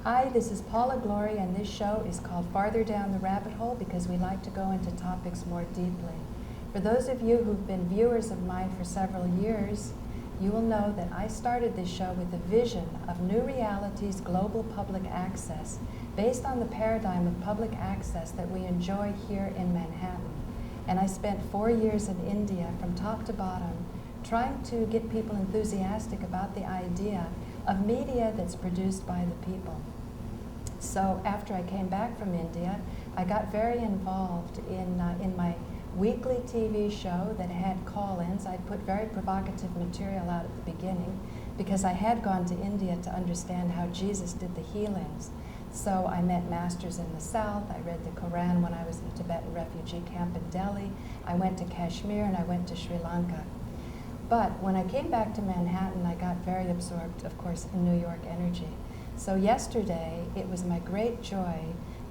Hi, this is Paula Gloria, and this show is called Farther Down the Rabbit Hole because we like to go into topics more deeply. For those of you who've been viewers of mine for several years, you will know that I started this show with the vision of New Reality's global public access based on the paradigm of public access that we enjoy here in Manhattan. And I spent 4 years in India from top to bottom trying to get people enthusiastic about the idea of media that's produced by the people. So after I came back from India, I got very involved in my weekly TV show that had call-ins. I'd put very provocative material out at the beginning because I had gone to India to understand how Jesus did the healings. So I met masters in the South. I read the Quran when I was in a Tibetan refugee camp in Delhi. I went to Kashmir and I went to Sri Lanka. But when I came back to Manhattan, I got very absorbed, of course, in New York energy. So yesterday, it was my great joy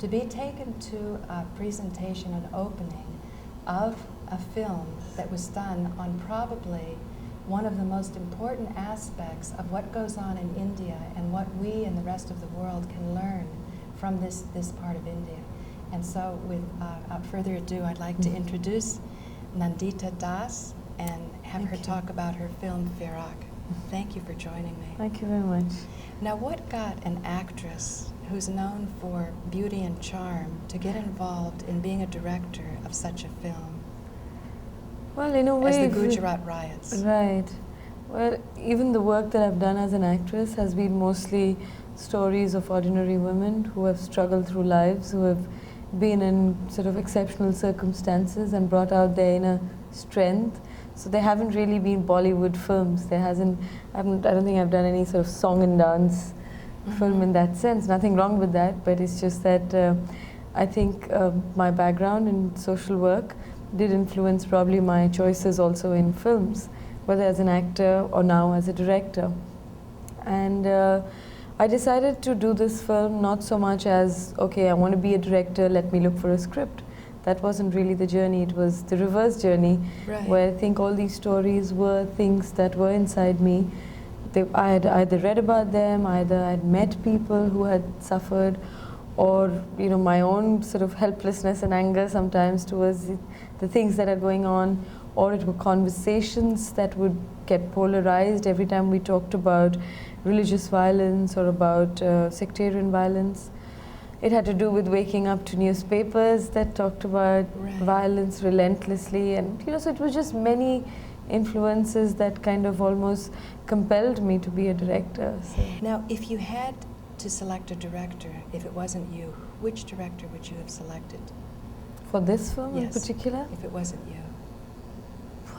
to be taken to a presentation, an opening of a film that was done on probably one of the most important aspects of what goes on in India and what we and the rest of the world can learn from this part of India. And so without further ado, I'd like to introduce Nandita Das and have her talk about her film Firaaq. Thank you for joining me. Thank you very much. Now, what got an actress who's known for beauty and charm to get involved in being a director of such a film? Well, in a way, as the Gujarat riots. Right. Well, even the work that I've done as an actress has been mostly stories of ordinary women who have struggled through lives, who have been in sort of exceptional circumstances and brought out their inner strength. So they haven't really been Bollywood films. I don't think I've done any sort of song and dance film in that sense. Nothing wrong with that, but it's just that I think my background in social work did influence probably my choices also in films, whether as an actor or now as a director. And I decided to do this film not so much as, okay, I want to be a director, let me look for a script. That wasn't really the journey, it was the reverse journey, right, where I think all these stories were things that were inside me. I had either read about them, either I'd met people who had suffered, or my own sort of helplessness and anger sometimes towards the things that are going on, or it were conversations that would get polarized every time we talked about religious violence or about sectarian violence. It had to do with waking up to newspapers that talked about violence relentlessly, and so it was just many influences that kind of almost compelled me to be a director. So. Now, if you had to select a director, if it wasn't you, which director would you have selected? For this film yes, in particular? If it wasn't you.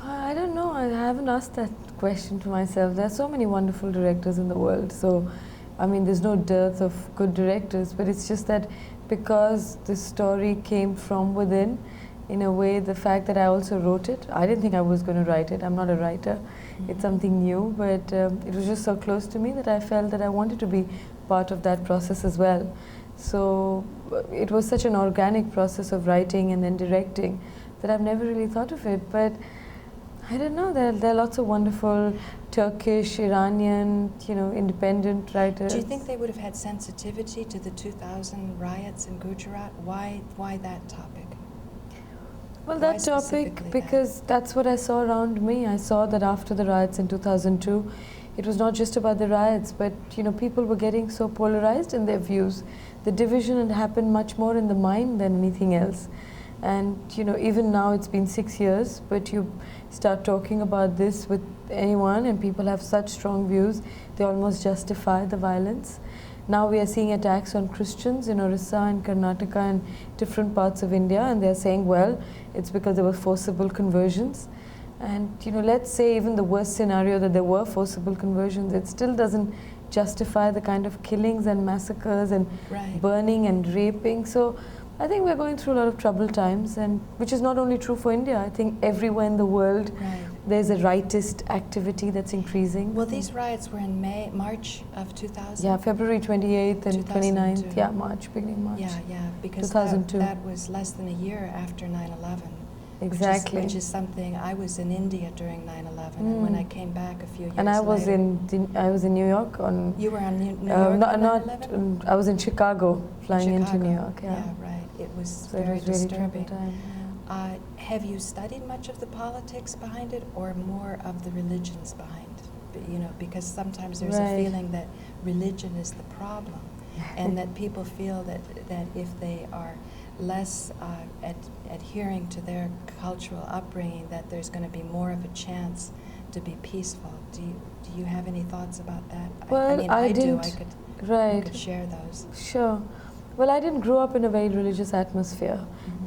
I don't know, I haven't asked that question to myself. There are so many wonderful directors in the world, so I mean, there's no dearth of good directors, but it's just that because the story came from within, in a way, the fact that I also wrote it, I didn't think I was going to write it. I'm not a writer. It's something new, but it was just so close to me that I felt that I wanted to be part of that process as well. So it was such an organic process of writing and then directing that I've never really thought of it. But I don't know, there are lots of wonderful Turkish, Iranian, independent writers. Do you think they would have had sensitivity to the 2000 riots in Gujarat? Why that topic? Well, that topic, because that's what I saw around me. I saw that after the riots in 2002, it was not just about the riots, but people were getting so polarized in their views. The division had happened much more in the mind than anything else. And even now it's been 6 years, but you start talking about this with anyone and people have such strong views, they almost justify the violence. Now we are seeing attacks on Christians in Orissa and Karnataka and different parts of India, and they're saying, well, it's because there were forcible conversions. And let's say even the worst scenario that there were forcible conversions, it still doesn't justify the kind of killings and massacres and burning and raping. So I think we're going through a lot of troubled times, and which is not only true for India. I think everywhere in the world there's a rightist activity that's increasing. Well, these riots were in March of 2000? Yeah, February 28th and 29th. Yeah, beginning March. Yeah, because 2002. That was less than a year after 9/11. Exactly. Which is something. I was in India during 9/11, and when I came back a few years and I was later, I was in New York on. You were on New York on 9/11? I was in Chicago, flying into New York. Yeah, right. It was so very it was really disturbing. time. Have you studied much of the politics behind it, or more of the religions behind? You know, because sometimes there's a feeling that religion is the problem, and that people feel that if they are less adhering to their cultural upbringing, that there's going to be more of a chance to be peaceful. Do you have any thoughts about that? Well, I mean, I do. I could could share those. Sure. Well, I didn't grow up in a very religious atmosphere.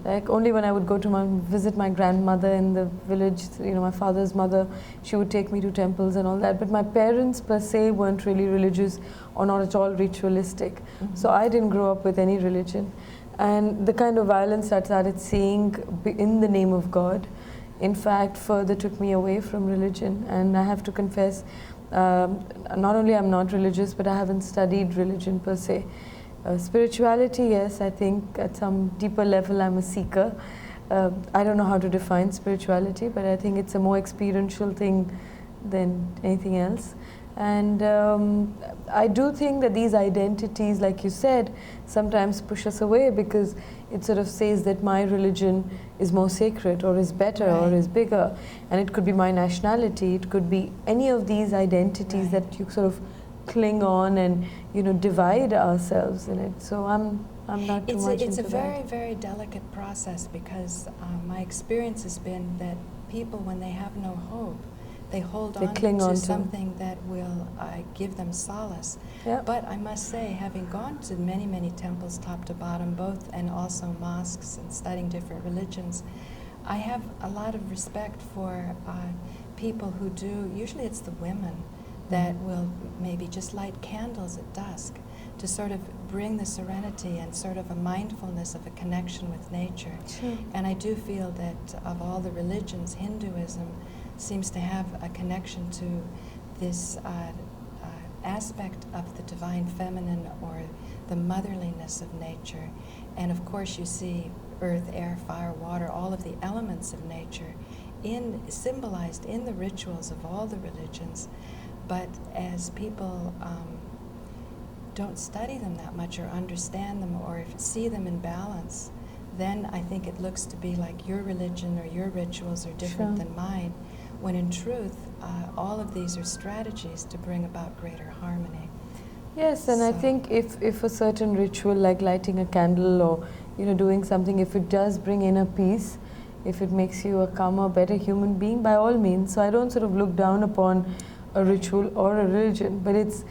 Like, only when I would go to visit my grandmother in the village, you know, my father's mother, she would take me to temples and all that. But my parents per se weren't really religious or not at all ritualistic. So I didn't grow up with any religion. And the kind of violence that I started seeing in the name of God, in fact, further took me away from religion. And I have to confess, not only I'm not religious, but I haven't studied religion per se. Spirituality, yes, I think at some deeper level I'm a seeker. I don't know how to define spirituality, but I think it's a more experiential thing than anything else. And I do think that these identities, like you said, sometimes push us away because it sort of says that my religion is more sacred or is better or is bigger. And it could be my nationality, it could be any of these identities that you sort of cling on and, you know, divide ourselves in it. So I'm not too much into that. It's a very, very delicate process because my experience has been that people, when they have no hope, they hold on to something that will give them solace. Yep. But I must say, having gone to many, many temples top to bottom, both, and also mosques and studying different religions, I have a lot of respect for people who do, usually it's the women, that will maybe just light candles at dusk to sort of bring the serenity and sort of a mindfulness of a connection with nature. Sure. And I do feel that of all the religions, Hinduism seems to have a connection to this aspect of the divine feminine or the motherliness of nature. And of course you see earth, air, fire, water, all of the elements of nature symbolized in the rituals of all the religions. But as people don't study them that much or understand them or see them in balance, then I think it looks to be like your religion or your rituals are different than mine, when in truth, all of these are strategies to bring about greater harmony. Yes, and I think if a certain ritual like lighting a candle or, you know, doing something, if it does bring inner peace, if it makes you a calmer, better human being, by all means. So I don't sort of look down upon a ritual or a religion, but it's,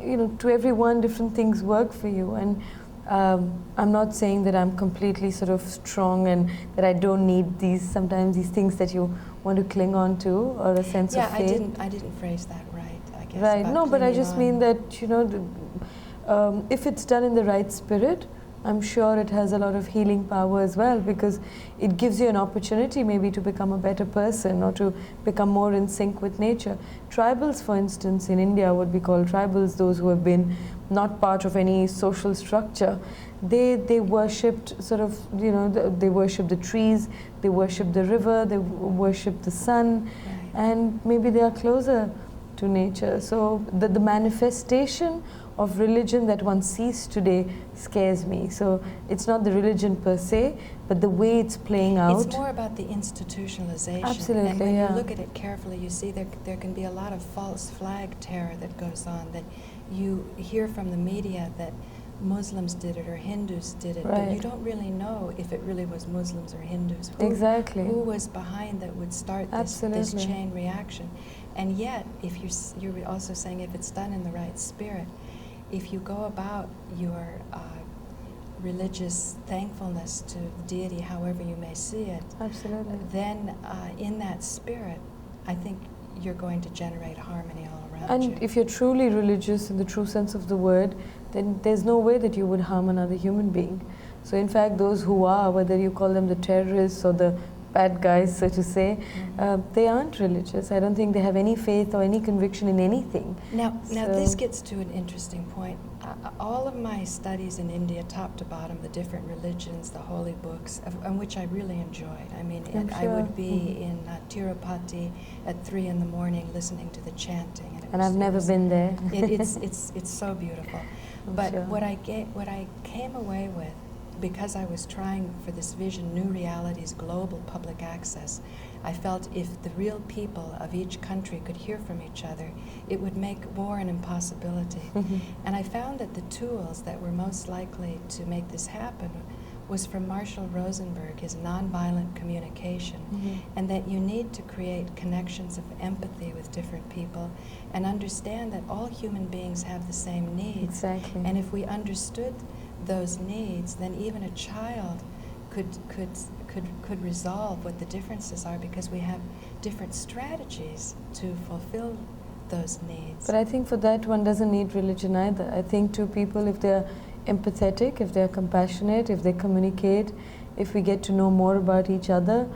you know, to everyone different things work for you. And I'm not saying that I'm completely sort of strong and that I don't need sometimes these things that you want to cling on to, or a sense of faith. I didn't phrase that right, I guess. Right, no, but I just mean that, you know, if it's done in the right spirit, I'm sure it has a lot of healing power as well, because it gives you an opportunity maybe to become a better person or to become more in sync with nature. Tribals, for instance, in India, what we call tribals, those who have been not part of any social structure, they worshipped sort of, you know, they worshipped the trees, they worshipped the river, they worshipped the sun, and maybe they are closer to nature. So the manifestation of religion that one sees today scares me. So it's not the religion per se, but the way it's playing out. It's more about the institutionalization. Absolutely, and when you look at it carefully, you see there can be a lot of false flag terror that goes on, that you hear from the media that Muslims did it or Hindus did it, but you don't really know if it really was Muslims or Hindus. Who was behind that would start this chain reaction. And yet, if you're also saying if it's done in the right spirit, if you go about your religious thankfulness to the deity, however you may see it, then in that spirit, I think you're going to generate harmony all around you. And if you're truly religious in the true sense of the word, then there's no way that you would harm another human being. So in fact, those who are, whether you call them the terrorists or the bad guys, so to say, they aren't religious. I don't think they have any faith or any conviction in anything. Now this gets to an interesting point. All of my studies in India, top to bottom, the different religions, the holy books, on which I really enjoyed. I mean, I would be in Tirupati at 3 in the morning listening to the chanting. And I've never been there. It's so beautiful. But what I came away with, because I was trying for this vision, new realities, global public access, I felt if the real people of each country could hear from each other, it would make war an impossibility. And I found that the tools that were most likely to make this happen was from Marshall Rosenberg, his nonviolent communication, and that you need to create connections of empathy with different people and understand that all human beings have the same needs. Exactly. And if we understood those needs, then even a child could resolve what the differences are, because we have different strategies to fulfill those needs. But I think for that one doesn't need religion either. I think two people, if they're empathetic, if they're compassionate, if they communicate, if we get to know more about each other,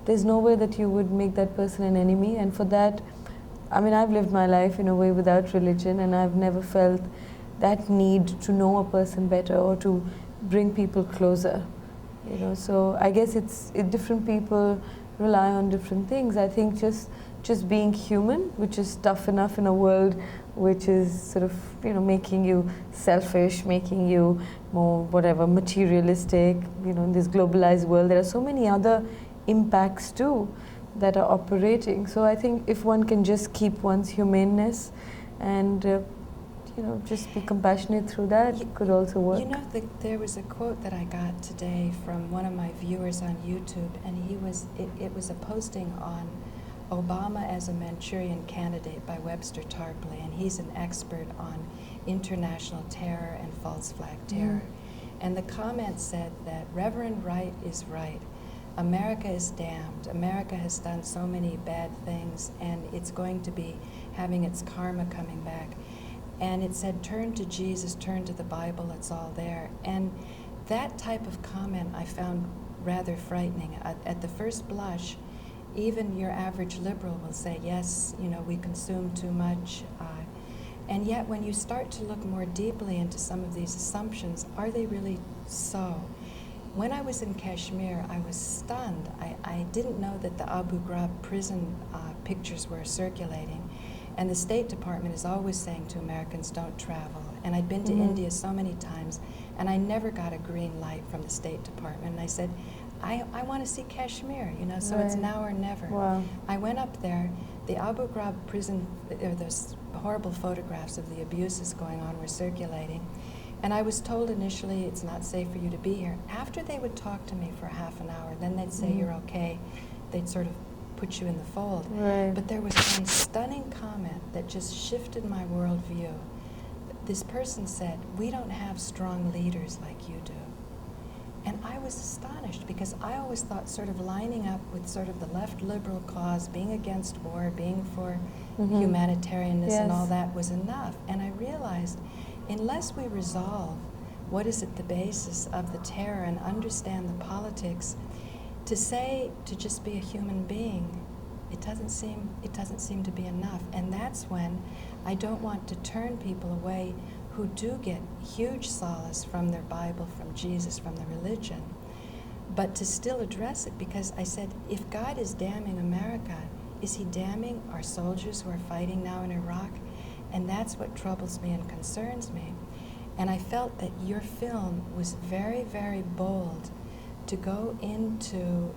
there's no way that you would make that person an enemy. And for that, I mean, I've lived my life in a way without religion, and I've never felt that need to know a person better or to bring people closer. You know, so I guess different people rely on different things. I think just being human, which is tough enough in a world which is sort of, you know, making you selfish, making you more whatever, materialistic, you know, in this globalized world. There are so many other impacts too that are operating. So I think if one can just keep one's humaneness and you know, just be compassionate through that, it could also work. You know, there was a quote that I got today from one of my viewers on YouTube, and it was a posting on Obama as a Manchurian Candidate by Webster Tarpley, and he's an expert on international terror and false flag terror. And the comment said that Reverend Wright is right. America is damned. America has done so many bad things, and it's going to be having its karma coming back. And it said, turn to Jesus, turn to the Bible, it's all there. And that type of comment I found rather frightening. At the first blush, even your average liberal will say, yes, you know, we consume too much. And yet when you start to look more deeply into some of these assumptions, are they really so? When I was in Kashmir, I was stunned. I didn't know that the Abu Ghraib prison pictures were circulating. And the State Department is always saying to Americans, don't travel. And I'd been to India so many times, and I never got a green light from the State Department. And I said, I want to see Kashmir, you know, so it's now or never. Wow. I went up there. The Abu Ghraib prison, those horrible photographs of the abuses going on were circulating. And I was told initially, it's not safe for you to be here. After they would talk to me for half an hour, then they'd say, you're okay. They'd sort of put you in the fold. Right. But there was one stunning comment that just shifted my worldview. This person said, we don't have strong leaders like you do. And I was astonished, because I always thought sort of lining up with sort of the left liberal cause, being against war, being for humanitarianness and all that was enough. And I realized, unless we resolve what is at the basis of the terror and understand the politics, to just be a human being, it doesn't seem to be enough. And that's when I don't want to turn people away who do get huge solace from their Bible, from Jesus, from the religion, but to still address it, because I said, if God is damning America, is he damning our soldiers who are fighting now in Iraq? And that's what troubles me and concerns me. And I felt that your film was very, very bold to go into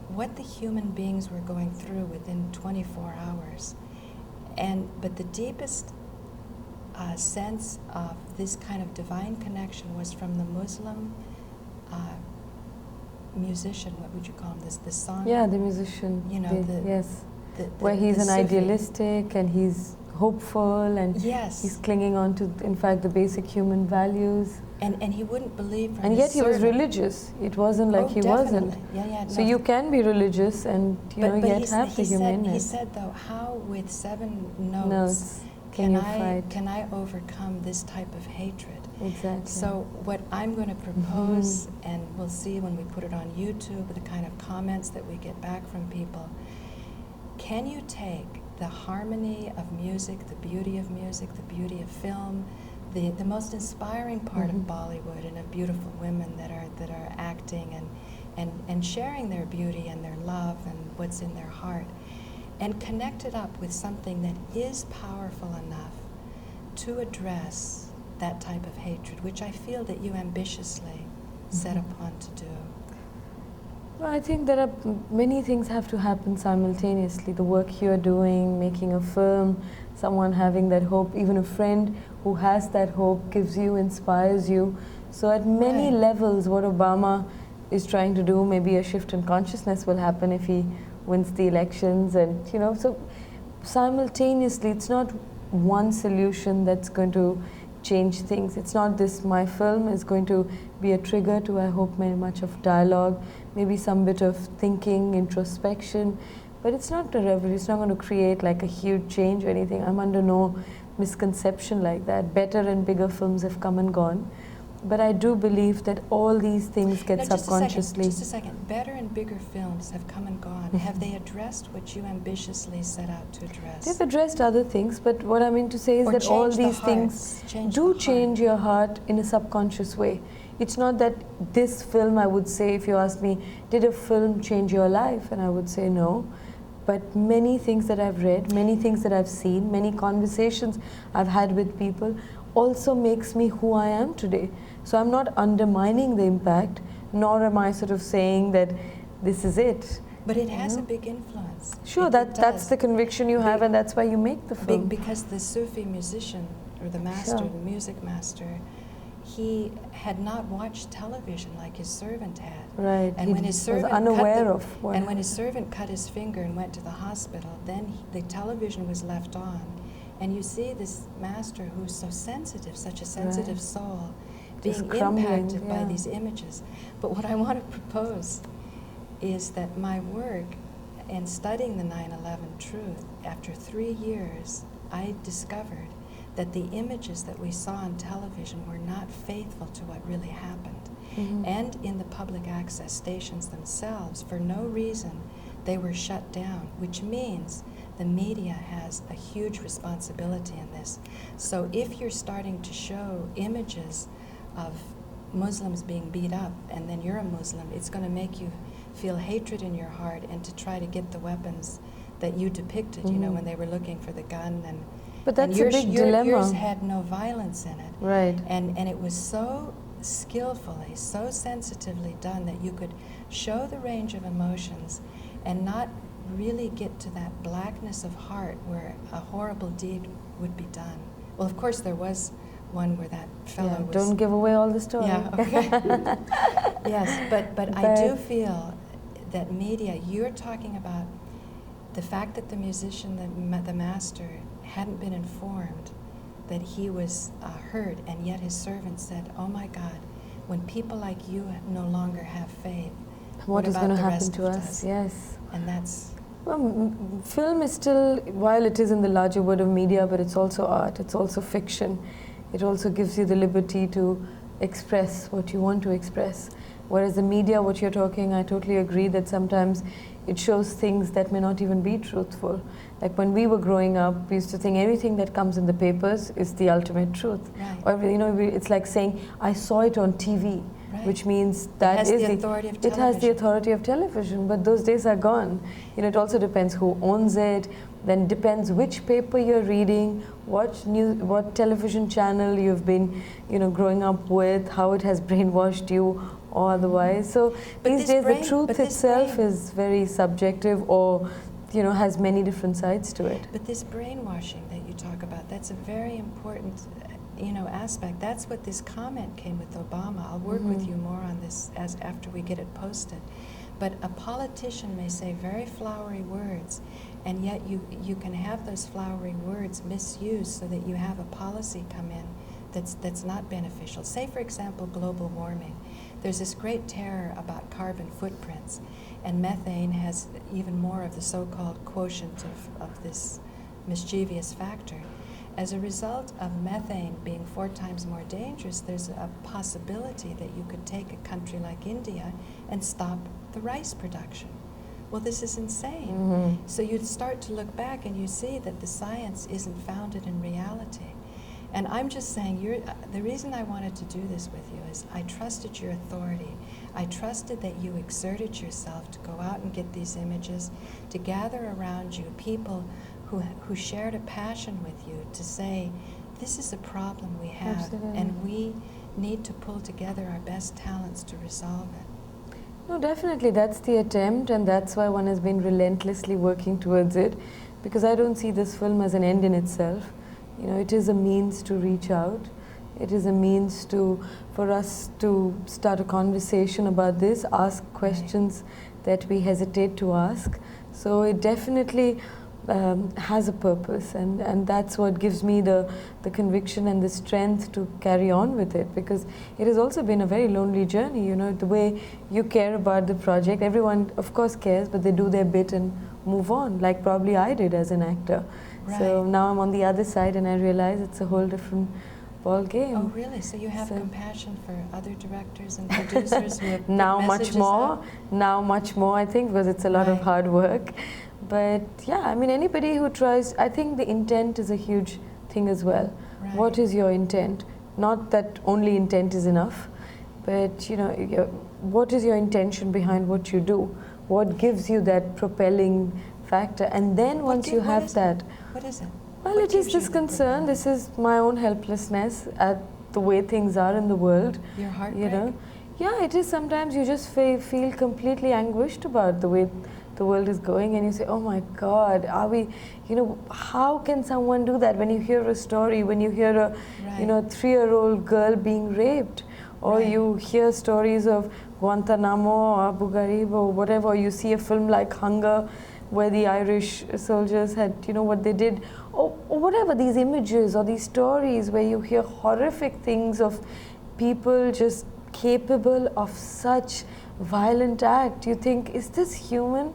what the human beings were going through within 24 hours. But the deepest sense of this kind of divine connection was from the Muslim musician. What would you call him? The song? Yeah, the musician. You know, where he's an Sufi. idealistic and he's hopeful and he's clinging on to, in fact, the basic human values. And he wouldn't believe from and yet he was servant. Religious. It wasn't like he definitely. wasn't. Yeah, so you can be religious and yet have the humaneness. He said though, how with 7 notes can I overcome this type of hatred? Exactly. So what I'm going to propose, and we'll see when we put it on YouTube, the kind of comments that we get back from people, can you take the harmony of music, the beauty of music, the beauty of film, the most inspiring part of Bollywood, and of beautiful women that are acting and sharing their beauty and their love and what's in their heart, and connect it up with something that is powerful enough to address that type of hatred, which I feel that you ambitiously set upon to do? Well, I think there are many things have to happen simultaneously. The work you're doing, making a film, someone having that hope, even a friend who has that hope gives you, inspires you. So at many levels, what Obama is trying to do, maybe a shift in consciousness will happen if he wins the elections, and so simultaneously, it's not one solution that's going to change things. It's not this, my film is going to be a trigger to, I hope, very much of dialogue, maybe some bit of thinking, introspection, but it's not a revolution. It's not going to create like a huge change or anything. I'm under no misconception like that. Better and bigger films have come and gone, but I do believe that all these things get subconsciously. Just a second. Better and bigger films have come and gone. Have they addressed what you ambitiously set out to address? They've addressed other things, but what I mean to say is that all these things do change your heart in a subconscious way. It's not that this film, I would say, if you ask me, did a film change your life? And I would say no. But many things that I've read, many things that I've seen, many conversations I've had with people also makes me who I am today. So I'm not undermining the impact, nor am I sort of saying that this is it. But it has a big influence. Sure, that's the conviction you have, and that's why you make the film. Because the Sufi musician, or the master, the music master, he had not watched television like his servant had. Right. And when his servant was unaware of what. And when his servant cut his finger and went to the hospital, then the television was left on. And you see this master who's so sensitive, such a sensitive soul, being impacted by these images. But what I want to propose is that my work in studying the 9/11 truth, after 3 years, I discovered that the images that we saw on television were not faithful to what really happened. And in the public access stations themselves, for no reason, they were shut down, which means the media has a huge responsibility in this. So if you're starting to show images of Muslims being beat up, and then you're a Muslim, it's going to make you feel hatred in your heart, and to try to get the weapons that you depicted, you know, when they were looking for the gun. But that's a big dilemma. Yours had no violence in it. Right. And it was so skillfully, so sensitively done that you could show the range of emotions and not really get to that blackness of heart where a horrible deed would be done. Well, of course, there was one where that fellow was... Don't give away all the story. Yeah, okay. Yes, but I do feel that media, you're talking about the fact that the musician, the master, hadn't been informed that he was hurt, and yet his servant said, oh my God, when people like you no longer have faith, what is going to happen to us? Yes. And that's... Well, film is still, while it is in the larger word of media, but it's also art, it's also fiction. It also gives you the liberty to express what you want to express. Whereas the media, what you're talking, I totally agree that sometimes it shows things that may not even be truthful. Like when we were growing up, we used to think everything that comes in the papers is the ultimate truth. Right. Or, you know, it's like saying, I saw it on TV. Right. Which means that it has the authority of television. It has the authority of television, but those days are gone. You know, it also depends who owns it. Then depends which paper you're reading, what television channel you've been, you know, growing up with, how it has brainwashed you, or otherwise. So these days, the truth itself is very subjective, or you know, has many different sides to it. But this brainwashing that you talk about, that's a very important, you know, aspect. That's what this comment came with Obama. I'll work with you more on this as after we get it posted. But a politician may say very flowery words, and yet you can have those flowery words misused so that you have a policy come in that's not beneficial. Say, for example, global warming. There's this great terror about carbon footprints, and methane has even more of the so-called quotient of this mischievous factor. As a result of methane being 4 times more dangerous, there's a possibility that you could take a country like India and stop the rice production. Well, this is insane. Mm-hmm. So you start to look back and you see that the science isn't founded in reality. And I'm just saying, the reason I wanted to do this with you is I trusted your authority. I trusted that you exerted yourself to go out and get these images, to gather around you people who shared a passion with you, to say, this is a problem we have, Absolutely. and we need to pull together our best talents to resolve it. No, definitely, that's the attempt, and that's why one has been relentlessly working towards it, because I don't see this film as an end in itself. You know, it is a means to reach out. It is a means for us to start a conversation about this, ask questions that we hesitate to ask. So it definitely has a purpose, and that's what gives me the conviction and the strength to carry on with it, because it has also been a very lonely journey. You know, the way you care about the project, everyone of course cares, but they do their bit and move on, like probably I did as an actor. Right. So now I'm on the other side and I realize it's a whole different ball game. Oh, really? So you have compassion for other directors and producers who have now put much messages more. out? Now much more, I think, because it's a lot of Right. hard work. But yeah, I mean, anybody who tries, I think the intent is a huge thing as well. Right. What is your intent? Not that only intent is enough, but you know, what is your intention behind what you do? What gives you that propelling factor? And then once you have that, what is it? well, What it is gives you this the concern. This is my own helplessness at the way things are in the world. Your heartbreak? You know, yeah, it is. Sometimes you just feel completely anguished about the way the world is going, and you say, "Oh my God, are we? You know, how can someone do that?" When you hear a story, when you hear a, Right. 3-year-old girl being raped, or Right. you hear stories of Guantanamo or Abu Ghraib or whatever, or you see a film like Hunger, where the Irish soldiers had, what they did, or whatever, these images or these stories where you hear horrific things of people just capable of such violent act. You think, is this human?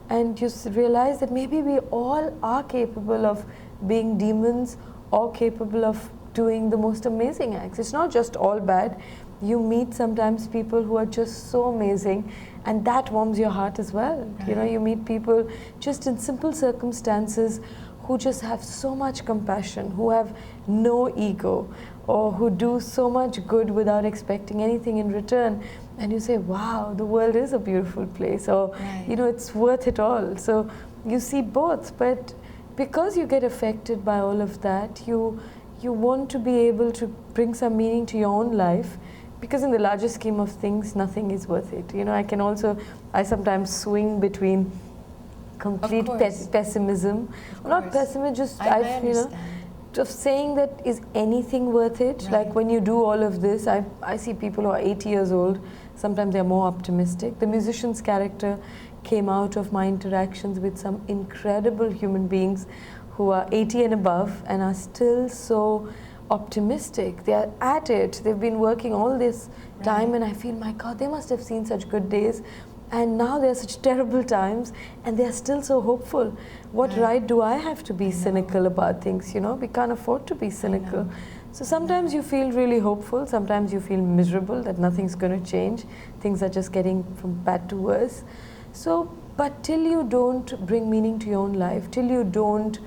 And you realize that maybe we all are capable of being demons or capable of doing the most amazing acts. It's not just all bad. You meet sometimes people who are just so amazing, and that warms your heart as well. Right. You meet people just in simple circumstances who just have so much compassion, who have no ego, or who do so much good without expecting anything in return. And you say, wow, the world is a beautiful place, or Right. it's worth it all. So you see both, but because you get affected by all of that, you want to be able to bring some meaning to your own life, because in the larger scheme of things, nothing is worth it. I sometimes swing between complete pessimism, not pessimism, just I understand. Of saying that, is anything worth it? Right. Like when you do all of this, I see people who are 80 years old, sometimes they're more optimistic. The musician's character came out of my interactions with some incredible human beings who are 80 and above and are still so optimistic. They are at it. They've been working all this time, Right. and I feel, my God, they must have seen such good days. And now there are such terrible times, and they are still so hopeful. What right do I have to be cynical about things? We can't afford to be cynical. So sometimes you feel really hopeful, sometimes you feel miserable that nothing's going to change. Things are just getting from bad to worse. So, but till you don't bring meaning to your own life, till you don't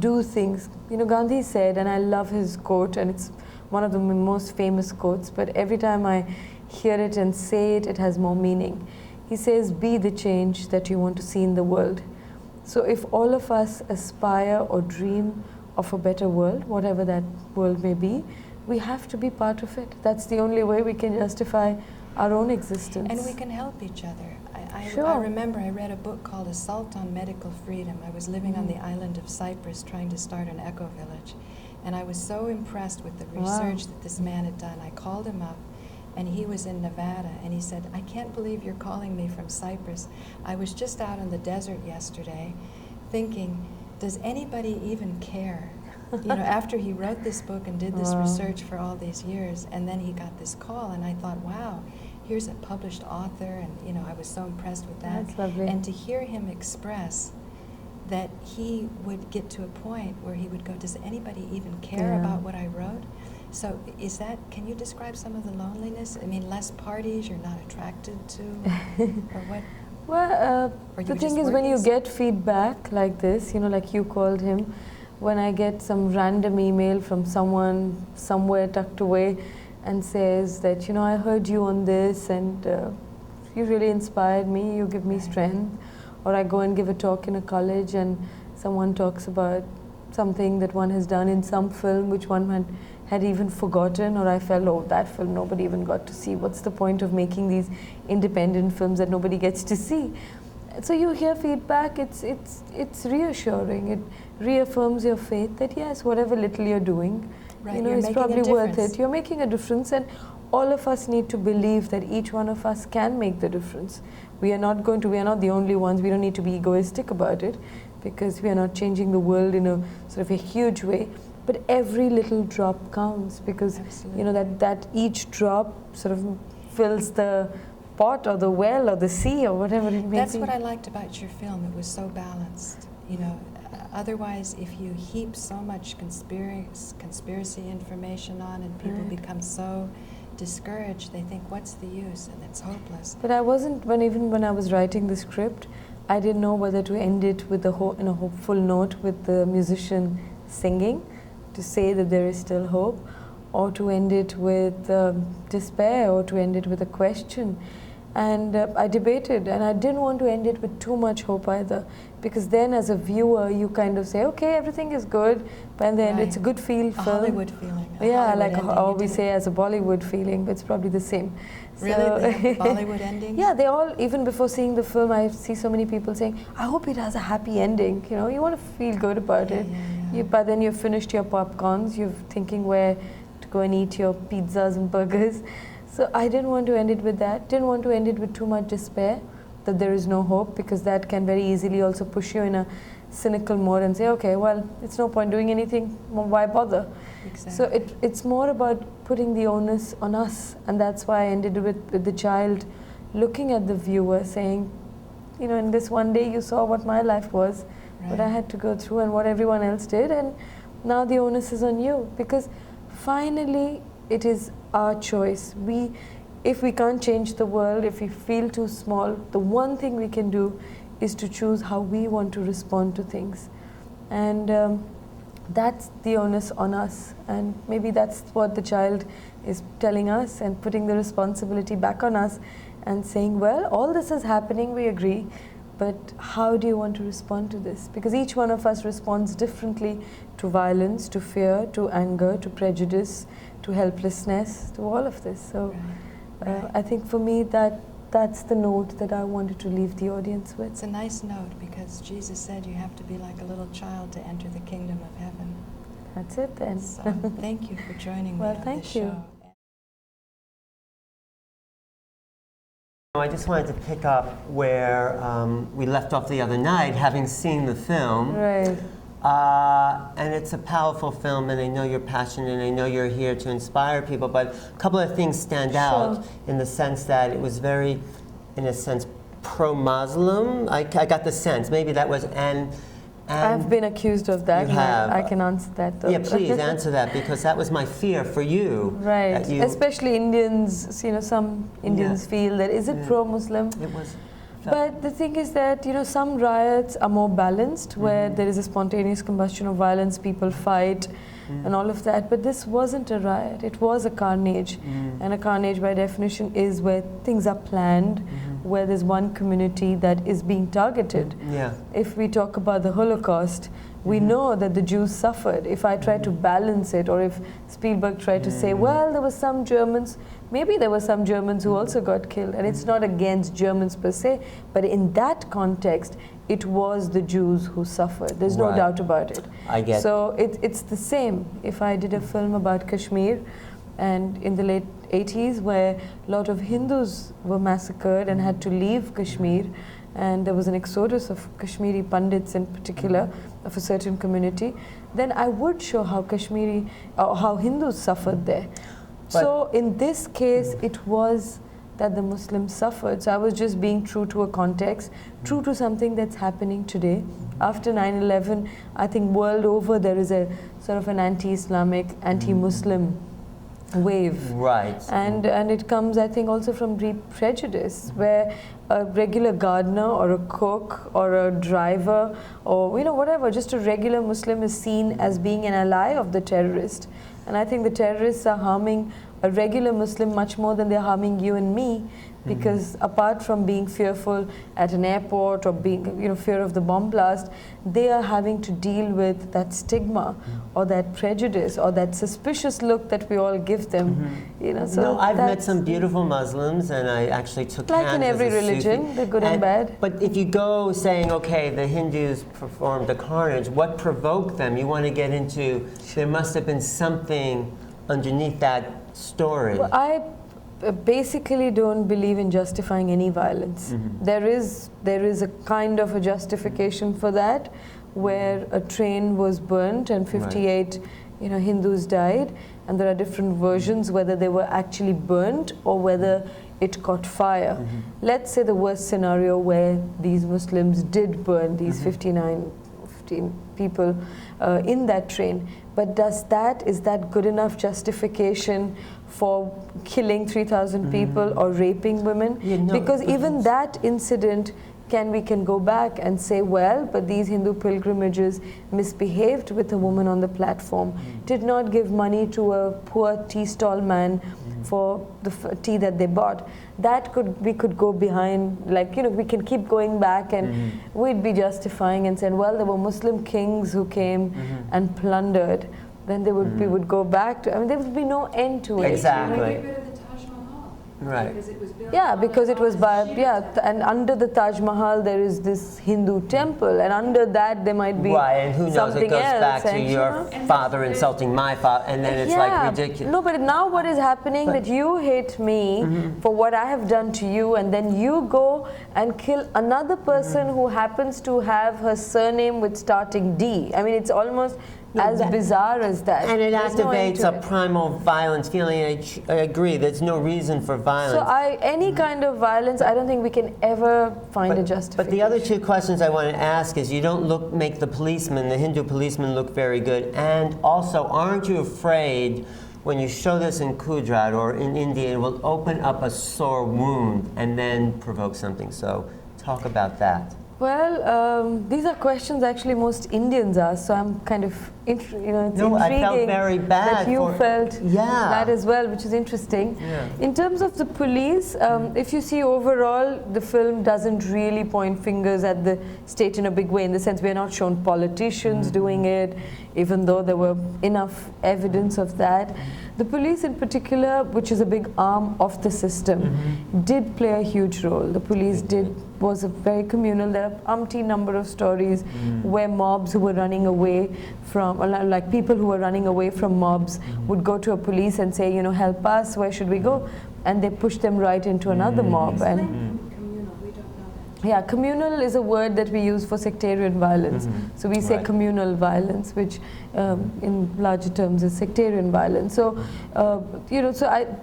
do things. Gandhi said, and I love his quote, and it's one of the most famous quotes, but every time I hear it and say it, it has more meaning. He says, be the change that you want to see in the world. So if all of us aspire or dream of a better world, whatever that world may be, we have to be part of it. That's the only way we can justify our own existence. And we can help each other. Sure. I remember I read a book called Assault on Medical Freedom. I was living on the island of Cyprus trying to start an eco-village. And I was so impressed with the research that this man had done. I called him up, and he was in Nevada, and he said, I can't believe you're calling me from Cyprus. I was just out in the desert yesterday thinking, does anybody even care? After he wrote this book and did this research for all these years, and then he got this call, and I thought, wow, here's a published author, and I was so impressed with that. That's lovely. And to hear him express that he would get to a point where he would go, does anybody even care about what I wrote? So is that, can you describe some of the loneliness? I mean, less parties you're not attracted to, or what? Well, the thing is, when you get feedback like this, you know, like you called him, when I get some random email from someone somewhere tucked away and says that, you know, I heard you on this and you really inspired me, you give me strength. Or I go and give a talk in a college and someone talks about something that one has done in some film which one had even forgotten, or I felt, oh, that film nobody even got to see. What's the point of making these independent films that nobody gets to see? So you hear feedback, it's reassuring. It reaffirms your faith that yes, whatever little you're doing, you know, it's probably worth it. You're making a difference, and all of us need to believe that each one of us can make the difference. We are not the only ones. We don't need to be egoistic about it, because we are not changing the world in a sort of a huge way. But every little drop counts, because you know that each drop sort of fills the pot or the well or the sea or whatever it may be. That's what I liked about your film. It was so balanced. You know, otherwise, if you heap so much conspiracy information on, and people become so discouraged, they think, what's the use? And it's hopeless. But I wasn't, even when I was writing the script, I didn't know whether to end it with in a hopeful note with the musician singing to say that there is still hope, or to end it with despair, or to end it with a question. And I debated, and I didn't want to end it with too much hope either, because then as a viewer you kind of say, okay, everything is good, but in the end it's a good film. Hollywood feeling. Like how we say as a Bollywood feeling, but it's probably the same. Really? The Bollywood endings? Yeah, they all, even before seeing the film, I see so many people saying, I hope it has a happy ending. You know, you want to feel good about it. But then you've finished your popcorns, you're thinking where to go and eat your pizzas and burgers. So I didn't want to end it with that. Didn't want to end it with too much despair, that there is no hope, because that can very easily also push you in a cynical mode and say, okay, well, it's no point doing anything, why bother? Exactly. So it's more about putting the onus on us, and that's why I ended with the child looking at the viewer saying, you know, in this one day you saw what my life was, what I had to go through and what everyone else did, and now the onus is on you, because finally it is our choice. If we can't change the world, if we feel too small, the one thing we can do is to choose how we want to respond to things. And that's the onus on us. And maybe that's what the child is telling us, and putting the responsibility back on us and saying, well, all this is happening, we agree, but how do you want to respond to this? Because each one of us responds differently to violence, to fear, to anger, to prejudice, to helplessness, to all of this. So I think for me that's the note that I wanted to leave the audience with. It's a nice note, because Jesus said you have to be like a little child to enter the kingdom of heaven. That's it then. So thank you for joining me on this show. Well, thank you. I just wanted to pick up where we left off the other night, having seen the film. Right. And it's a powerful film, and I know you're passionate, and I know you're here to inspire people, but a couple of things stand out in the sense that it was very, in a sense, pro-Muslim. I got the sense, maybe that was, and I've been accused of that. You have. I can answer that though. Yeah, please answer that, because that was my fear for you. Right, especially Indians, you know, some Indians feel that, is it pro-Muslim? It was. But the thing is that, you know, some riots are more balanced, where there is a spontaneous combustion of violence, people fight and all of that. But this wasn't a riot, it was a carnage. And a carnage by definition is where things are planned, where there's one community that is being targeted. If we talk about the Holocaust, we know that the Jews suffered. If I try to balance it, or if Spielberg tried to say, well, there were some Germans, maybe there were some Germans who also got killed, and it's not against Germans per se, but in that context, it was the Jews who suffered. There's no doubt about it. I get. So it's the same. If I did a film about Kashmir, and in the late 80s, where a lot of Hindus were massacred and had to leave Kashmir, and there was an exodus of Kashmiri Pandits in particular, of a certain community, then I would show how how Hindus suffered there. So in this case, it was that the Muslims suffered. So I was just being true to a context, true to something that's happening today. After 9/11, I think world over there is a sort of an anti-Islamic, anti-Muslim wave. Right. And it comes, I think, also from deep prejudice, where a regular gardener or a cook or a driver or, you know, whatever, just a regular Muslim is seen as being an ally of the terrorist. And I think the terrorists are harming a regular Muslim much more than they're harming you and me, because apart from being fearful at an airport or being, you know, fear of the bomb blast, they are having to deal with that stigma or that prejudice or that suspicious look that we all give them. You know, so no, I've met some beautiful Muslims, and I actually took like hands in every as a religion, Sufi. they're good and bad. But if you go saying, okay, the Hindus performed the carnage, what provoked them? You want to get into, there must have been something underneath that story. Well, I basically don't believe in justifying any violence. There is a kind of a justification for that, where a train was burnt and 58 you know, Hindus died, and there are different versions whether they were actually burnt or whether it caught fire. Let's say the worst scenario where these Muslims did burn these 15 people in that train. But is that good enough justification for killing 3,000 people or raping women? Yeah, no, because even that incident, we can go back and say, well, but these Hindu pilgrimages misbehaved with a woman on the platform, did not give money to a poor tea stall man for the tea that they bought. We could go behind, like, you know, we can keep going back, and we'd be justifying and saying, well, there were Muslim kings who came and plundered. Then we would go back to, I mean, there would be no end to it. Exactly. Right. Because it was built Because it was by, Shiva and under the Taj Mahal there is this Hindu temple, and under that there might be and who knows, something it goes else, back to and, your father insulting my father, and then it's like ridiculous. No, but now what is happening, that you hate me for what I have done to you, and then you go and kill another person who happens to have her surname with starting D. I mean, it's almost as bizarre as that. And it There's no end activates to a it. primal violence feeling. I agree, there's no reason for violence. So any kind of violence, I don't think we can ever find a justification. But the other two questions I want to ask is, you don't make the Hindu policemen look very good, and also, aren't you afraid when you show this in Gujarat or in India, it will open up a sore wound and then provoke something? So talk about that. Well, these are questions actually most Indians ask, so I'm kind of, it's intriguing I felt very bad that you felt that as well, which is interesting. Yeah. In terms of the police, if you see overall, the film doesn't really point fingers at the state in a big way, in the sense we're not shown politicians doing it, even though there were enough evidence of that. The police in particular, which is a big arm of the system, did play a huge role. The police was a very communal. There are umpteen number of stories where mobs who were running away from, like people who were running away from mobs would go to a police and say, you know, help us, where should we go? And they push them right into another mob. And yeah, communal is a word that we use for sectarian violence. So we say communal violence, which in larger terms is sectarian violence. So,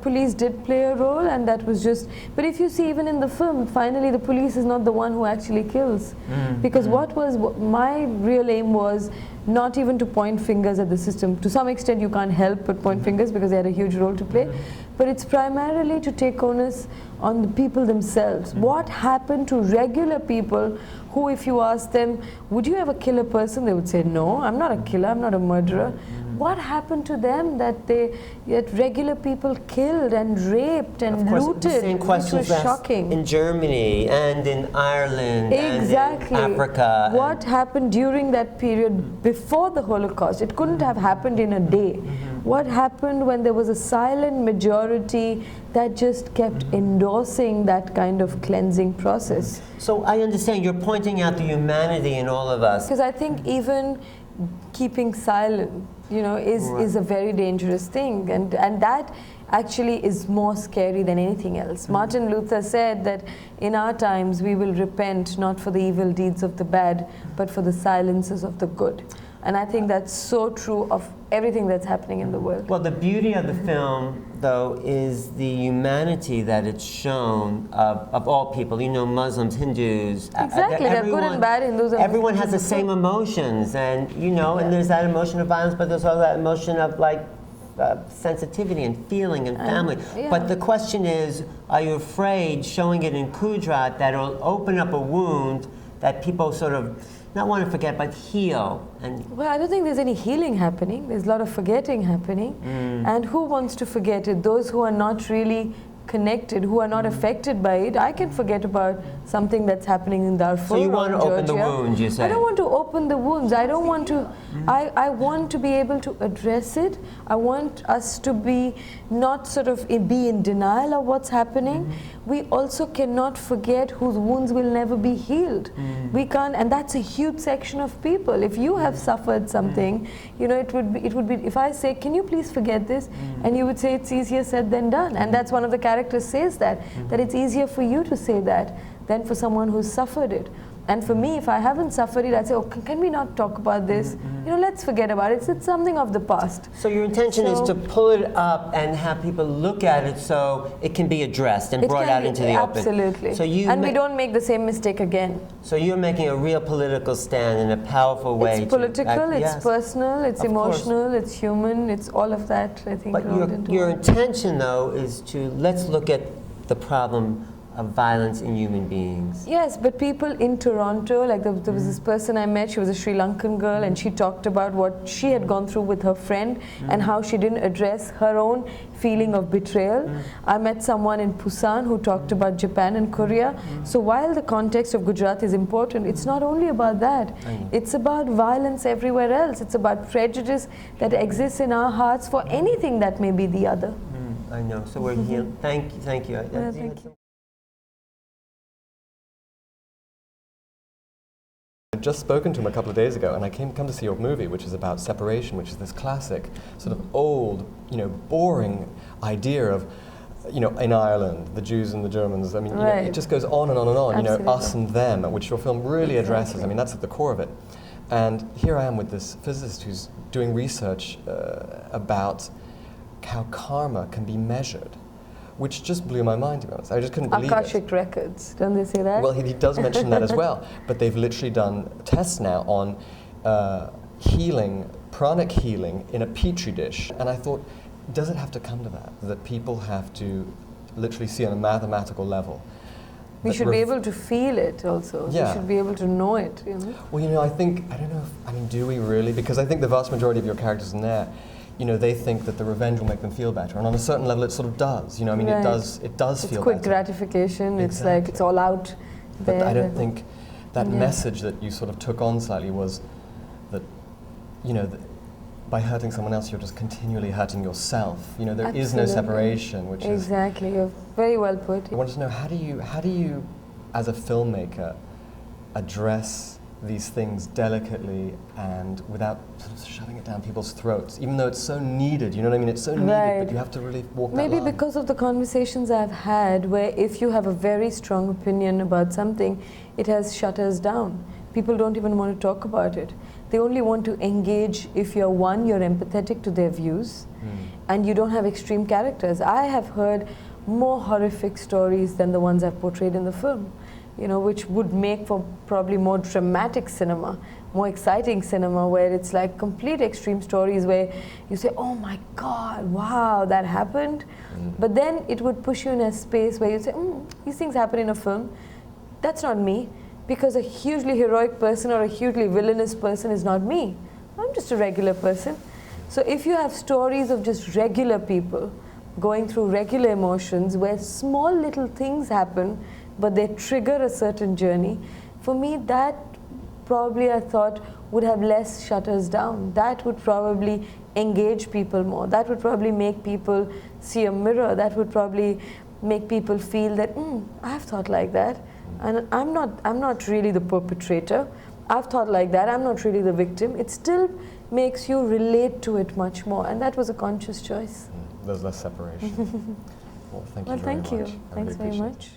police did play a role, and that was just, but if you see even in the film, finally the police is not the one who actually kills. Because my real aim was not even to point fingers at the system. To some extent you can't help but point fingers because they had a huge role to play. But it's primarily to take onus on the people themselves. What happened to regular people who, if you ask them, would you ever kill a person? They would say, no, I'm not a killer, I'm not a murderer. What happened to them that regular people killed and raped and looted? The same questions which was shocking. In Germany and in Ireland and in Africa. What happened during that period before the Holocaust? It couldn't have happened in a day. What happened when there was a silent majority that just kept endorsing that kind of cleansing process? So I understand you're pointing out the humanity in all of us. Because I think even keeping silent, is a very dangerous thing, and that actually is more scary than anything else. Martin Luther said that in our times we will repent not for the evil deeds of the bad, but for the silences of the good. And I think that's so true of everything that's happening in the world. Well, the beauty of the film, though, is the humanity that it's shown of all people. You know, Muslims, Hindus. Exactly, they're good and bad Hindus. Everyone has the same emotions, and you know, and there's that emotion of violence, but there's also that emotion of like sensitivity and feeling and family. Yeah. But the question is, are you afraid showing it in Gujarat that it'll open up a wound that people sort of not want to forget, but heal? And well, I don't think there's any healing happening. There's a lot of forgetting happening. And who wants to forget it? Those who are not really connected, who are not affected by it. I can forget about something that's happening in Darfur. So you want to open the wounds, you say? I don't want to open the wounds. I don't want to. I want to be able to address it. I want us to be not sort of be in denial of what's happening. We also cannot forget whose wounds will never be healed. We can't, and that's a huge section of people. If you have suffered something, you know, it would be. If I say, "Can you please forget this?" and you would say, "It's easier said than done," and that's one of the characters says that it's easier for you to say that than for someone who's suffered it. And for me, if I haven't suffered it, I'd say, "Oh, can we not talk about this? You know, let's forget about it. It's something of the past." So your intention is to pull it up and have people look at it so it can be addressed and brought out into the open. Absolutely. So and we don't make the same mistake again. So you're making a real political stand in a powerful way. It's political, it's yes. personal, it's Of emotional, course. it's human, it's all of that, I think. But your intention, though, is to let's look at the problem of violence in human beings. Yes, but people in Toronto, like there was this person I met, she was a Sri Lankan girl, and she talked about what she had gone through with her friend and how she didn't address her own feeling of betrayal. I met someone in Busan who talked about Japan and Korea. So while the context of Gujarat is important, it's not only about that. It's about violence everywhere else. It's about prejudice that exists in our hearts for anything that may be the other. I know. So we're here. Thank you. Thank you. Thank you. I'd just spoken to him a couple of days ago, and I come to see your movie, which is about separation, which is this classic, sort of old, you know, boring idea of, you know, in Ireland, the Jews and the Germans. I mean, you know, it just goes on and on and on. Absolutely. You know, us and them, which your film really addresses. I mean, that's at the core of it. And here I am with this physicist who's doing research about how karma can be measured, which just blew my mind, to be honest. I just couldn't believe it. Akashic records, don't they say that? Well, he does mention that as well. But they've literally done tests now on healing, pranic healing in a petri dish. And I thought, does it have to come to that? That people have to literally see on a mathematical level? We should be able to feel it also. Yeah. We should be able to know it, you know? Well, you know, I don't know if, I mean, do we really? Because I think the vast majority of your characters in there, you know, they think that the revenge will make them feel better, and on a certain level, it sort of does. You know, I mean, it does feel better. It's quick gratification. Exactly. It's like it's all out there. But I don't think that message that you sort of took on slightly was that, you know, that by hurting someone else, you're just continually hurting yourself. You know, there is no separation, which is exactly. You're very well put. I wanted to know, how do you, as a filmmaker, address these things delicately and without sort of shoving it down people's throats, even though it's so needed, you know what I mean? It's so needed, but you have to really walk that line. Maybe because of the conversations I've had where if you have a very strong opinion about something, it has shut us down. People don't even want to talk about it. They only want to engage if you're empathetic to their views and you don't have extreme characters. I have heard more horrific stories than the ones I've portrayed in the film, you know, which would make for probably more dramatic cinema, more exciting cinema, where it's like complete extreme stories where you say, "Oh my God, wow, that happened." But then it would push you in a space where you say, these things happen in a film. That's not me, because a hugely heroic person or a hugely villainous person is not me. I'm just a regular person. So if you have stories of just regular people going through regular emotions where small little things happen, but they trigger a certain journey, for me that probably, I thought, would have less shutters down. That would probably engage people more. That would probably make people see a mirror. That would probably make people feel that, I've thought like that, and I'm not really the perpetrator. I've thought like that, I'm not really the victim. It still makes you relate to it much more, and that was a conscious choice. There's less separation. Well, thank you very much. Thank you. Thanks very much.